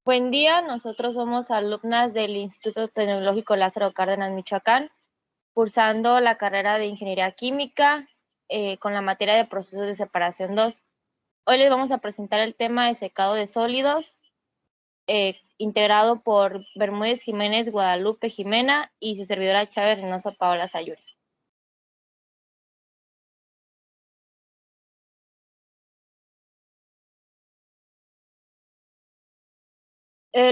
Buen día, nosotros somos alumnas del Instituto Tecnológico Lázaro Cárdenas, Michoacán, cursando la carrera de Ingeniería Química con la materia de Procesos de Separación 2. Hoy les vamos a presentar el tema de secado de sólidos, integrado por Bermúdez Jiménez, Guadalupe Jimena y su servidora Chávez Reynoso Paola Sayuri.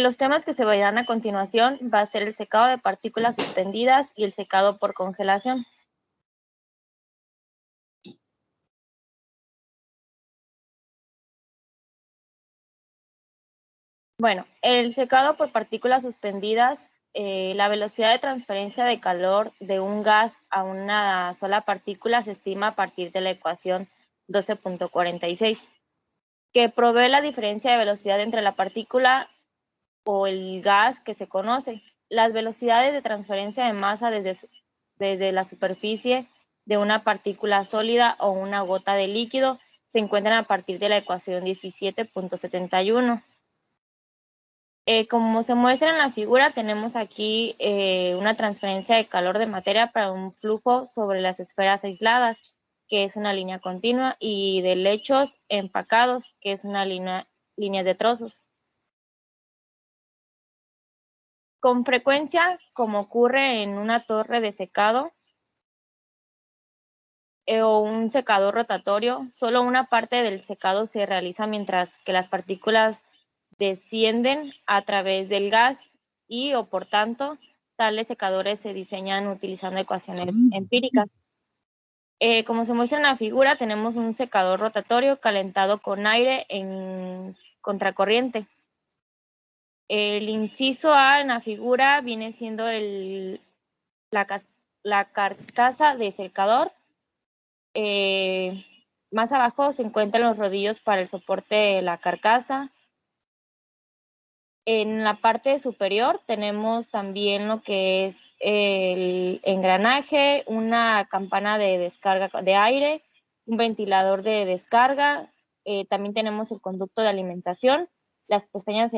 Los temas que se verán a continuación va a ser el secado de partículas suspendidas y el secado por congelación. Bueno, el secado por partículas suspendidas, la velocidad de transferencia de calor de un gas a una sola partícula se estima a partir de la ecuación 12.46, que provee la diferencia de velocidad entre la partícula o el gas que se conoce. Las velocidades de transferencia de masa desde la superficie de una partícula sólida o una gota de líquido se encuentran a partir de la ecuación 17.71. Como se muestra en la figura, tenemos aquí una transferencia de calor de materia para un flujo sobre las esferas aisladas, que es una línea continua, y de lechos empacados, que es una línea de trozos. Con frecuencia, como ocurre en una torre de secado o un secador rotatorio, solo una parte del secado se realiza mientras que las partículas descienden a través del gas y, o por tanto, tales secadores se diseñan utilizando ecuaciones empíricas. Como se muestra en la figura, tenemos un secador rotatorio calentado con aire en contracorriente. El inciso A en la figura viene siendo la carcasa de secador. Más abajo se encuentran los rodillos para el soporte de la carcasa. En la parte superior tenemos también lo que es el engranaje, una campana de descarga de aire, un ventilador de descarga, también tenemos el conducto de alimentación, las pestañas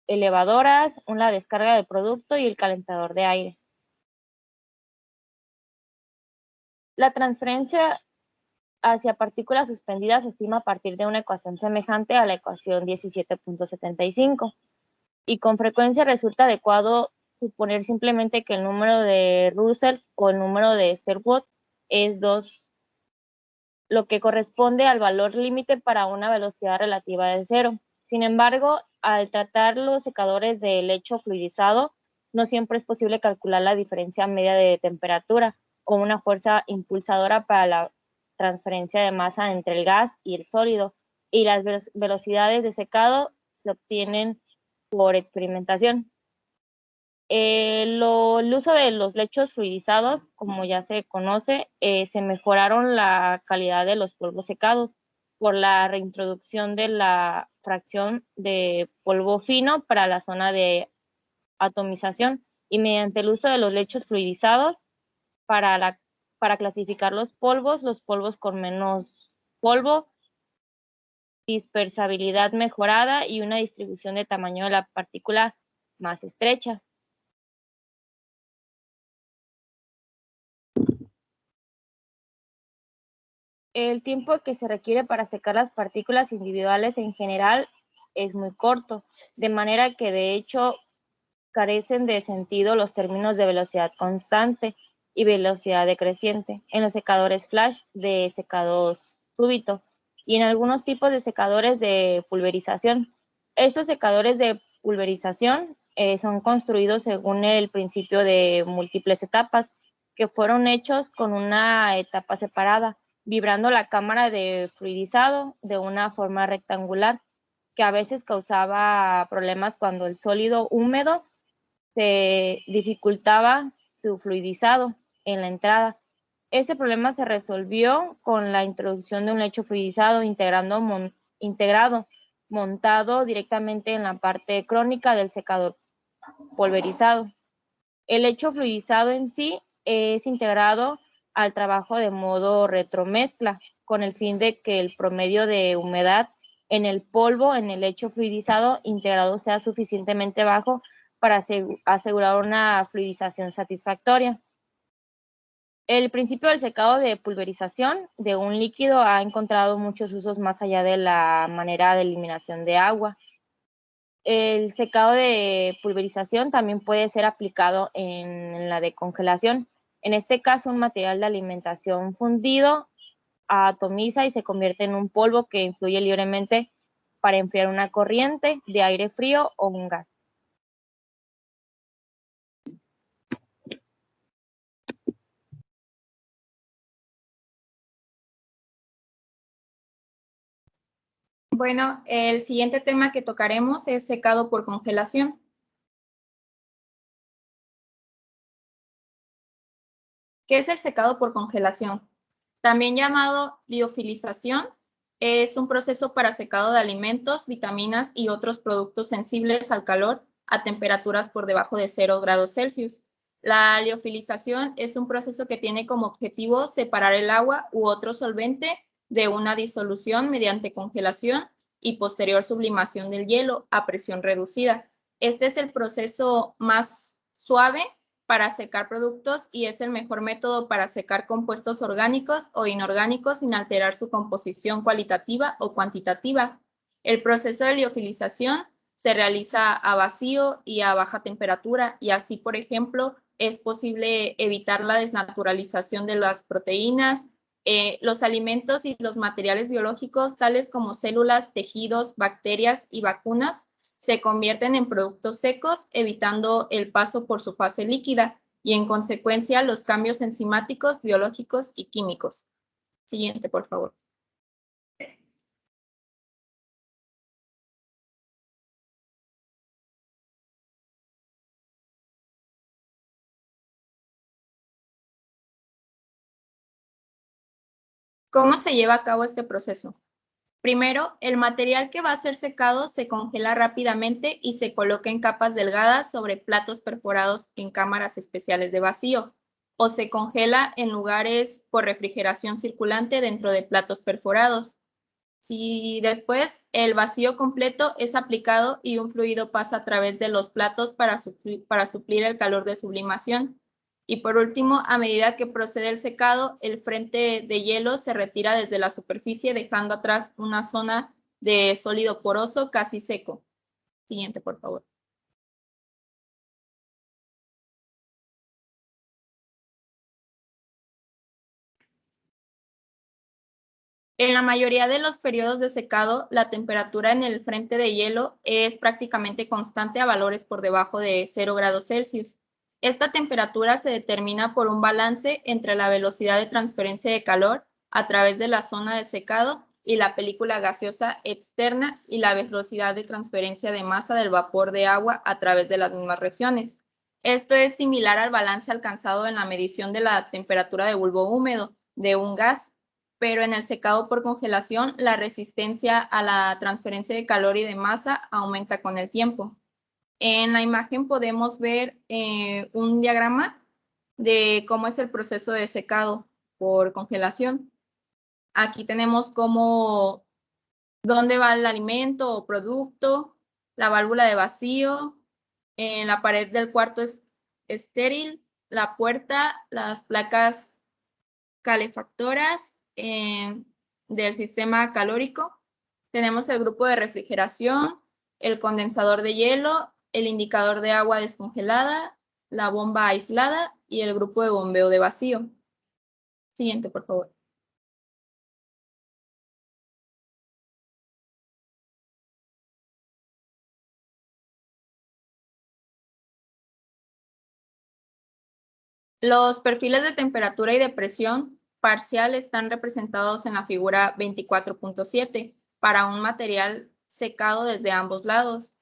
elevadoras, una descarga del producto y el calentador de aire. La transferencia hacia partículas suspendidas se estima a partir de una ecuación semejante a la ecuación 17.75. Y con frecuencia resulta adecuado suponer simplemente que el número de Russell o el número de Sherwood es 2, lo que corresponde al valor límite para una velocidad relativa de 0. Sin embargo, al tratar los secadores de lecho fluidizado, no siempre es posible calcular la diferencia media de temperatura o una fuerza impulsadora para la transferencia de masa entre el gas y el sólido, y las velocidades de secado se obtienen por experimentación. El uso de los lechos fluidizados, como ya se conoce, se mejoraron la calidad de los polvos secados por la reintroducción de la fracción de polvo fino para la zona de atomización y mediante el uso de los lechos fluidizados para clasificar los polvos con menos polvo, dispersabilidad mejorada y una distribución de tamaño de la partícula más estrecha. El tiempo que se requiere para secar las partículas individuales en general es muy corto, de manera que de hecho carecen de sentido los términos de velocidad constante y velocidad decreciente en los secadores flash de secado súbito y en algunos tipos de secadores de pulverización. Estos secadores de pulverización son construidos según el principio de múltiples etapas, que fueron hechos con una etapa separada, vibrando la cámara de fluidizado de una forma rectangular, que a veces causaba problemas cuando el sólido húmedo se dificultaba su fluidizado en la entrada. Este problema se resolvió con la introducción de un lecho fluidizado integrado, montado directamente en la parte crónica del secador pulverizado. El lecho fluidizado en sí es integrado al trabajo de modo retromezcla, con el fin de que el promedio de humedad en el polvo, en el lecho fluidizado integrado sea suficientemente bajo para asegurar una fluidización satisfactoria. El principio del secado de pulverización de un líquido ha encontrado muchos usos más allá de la manera de eliminación de agua. El secado de pulverización también puede ser aplicado en la de congelación. En este caso, un material de alimentación fundido atomiza y se convierte en un polvo que influye libremente para enfriar una corriente de aire frío o un gas. Bueno, el siguiente tema que tocaremos es secado por congelación. ¿Qué es el secado por congelación? También llamado liofilización, es un proceso para secado de alimentos, vitaminas y otros productos sensibles al calor a temperaturas por debajo de 0 grados Celsius. La liofilización es un proceso que tiene como objetivo separar el agua u otro solvente de una disolución mediante congelación y posterior sublimación del hielo a presión reducida. Este es el proceso más suave para secar productos y es el mejor método para secar compuestos orgánicos o inorgánicos sin alterar su composición cualitativa o cuantitativa. El proceso de liofilización se realiza a vacío y a baja temperatura y así, por ejemplo, es posible evitar la desnaturalización de las proteínas, los alimentos y los materiales biológicos, tales como células, tejidos, bacterias y vacunas, se convierten en productos secos, evitando el paso por su fase líquida y, en consecuencia, los cambios enzimáticos, biológicos y químicos. Siguiente, por favor. ¿Cómo se lleva a cabo este proceso? Primero, el material que va a ser secado se congela rápidamente y se coloca en capas delgadas sobre platos perforados en cámaras especiales de vacío, o se congela en lugares por refrigeración circulante dentro de platos perforados. Si después el vacío completo es aplicado y un fluido pasa a través de los platos para suplir el calor de sublimación. Y por último, a medida que procede el secado, el frente de hielo se retira desde la superficie, dejando atrás una zona de sólido poroso casi seco. Siguiente, por favor. En la mayoría de los periodos de secado, la temperatura en el frente de hielo es prácticamente constante a valores por debajo de 0 grados Celsius. Esta temperatura se determina por un balance entre la velocidad de transferencia de calor a través de la zona de secado y la película gaseosa externa y la velocidad de transferencia de masa del vapor de agua a través de las mismas regiones. Esto es similar al balance alcanzado en la medición de la temperatura de bulbo húmedo de un gas, pero en el secado por congelación la resistencia a la transferencia de calor y de masa aumenta con el tiempo. En la imagen podemos ver un diagrama de cómo es el proceso de secado por congelación. Aquí tenemos dónde va el alimento o producto, la válvula de vacío, en la pared del cuarto estéril, la puerta, las placas calefactoras del sistema calórico. Tenemos el grupo de refrigeración, el condensador de hielo, el indicador de agua descongelada, la bomba aislada y el grupo de bombeo de vacío. Siguiente, por favor. Los perfiles de temperatura y de presión parcial están representados en la figura 24.7 para un material secado desde ambos lados.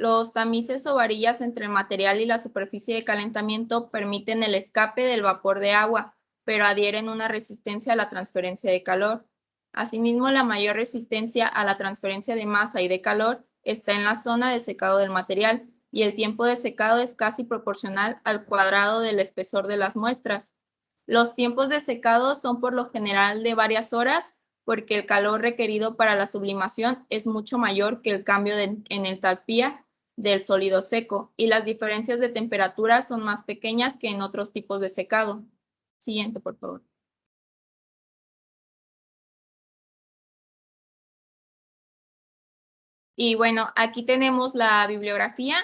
Los tamices o varillas entre el material y la superficie de calentamiento permiten el escape del vapor de agua, pero adhieren una resistencia a la transferencia de calor. Asimismo, la mayor resistencia a la transferencia de masa y de calor está en la zona de secado del material, y el tiempo de secado es casi proporcional al cuadrado del espesor de las muestras. Los tiempos de secado son por lo general de varias horas, porque el calor requerido para la sublimación es mucho mayor que el cambio en entalpía del sólido seco, y las diferencias de temperatura son más pequeñas que en otros tipos de secado. Siguiente, por favor. Y bueno, aquí tenemos la bibliografía.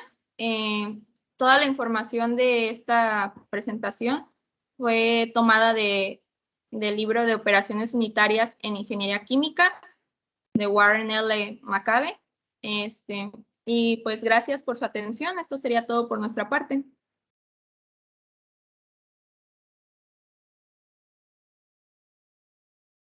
Toda la información de esta presentación fue tomada del libro de Operaciones Unitarias en Ingeniería Química de Warren L. McCabe. Y pues gracias por su atención. Esto sería todo por nuestra parte.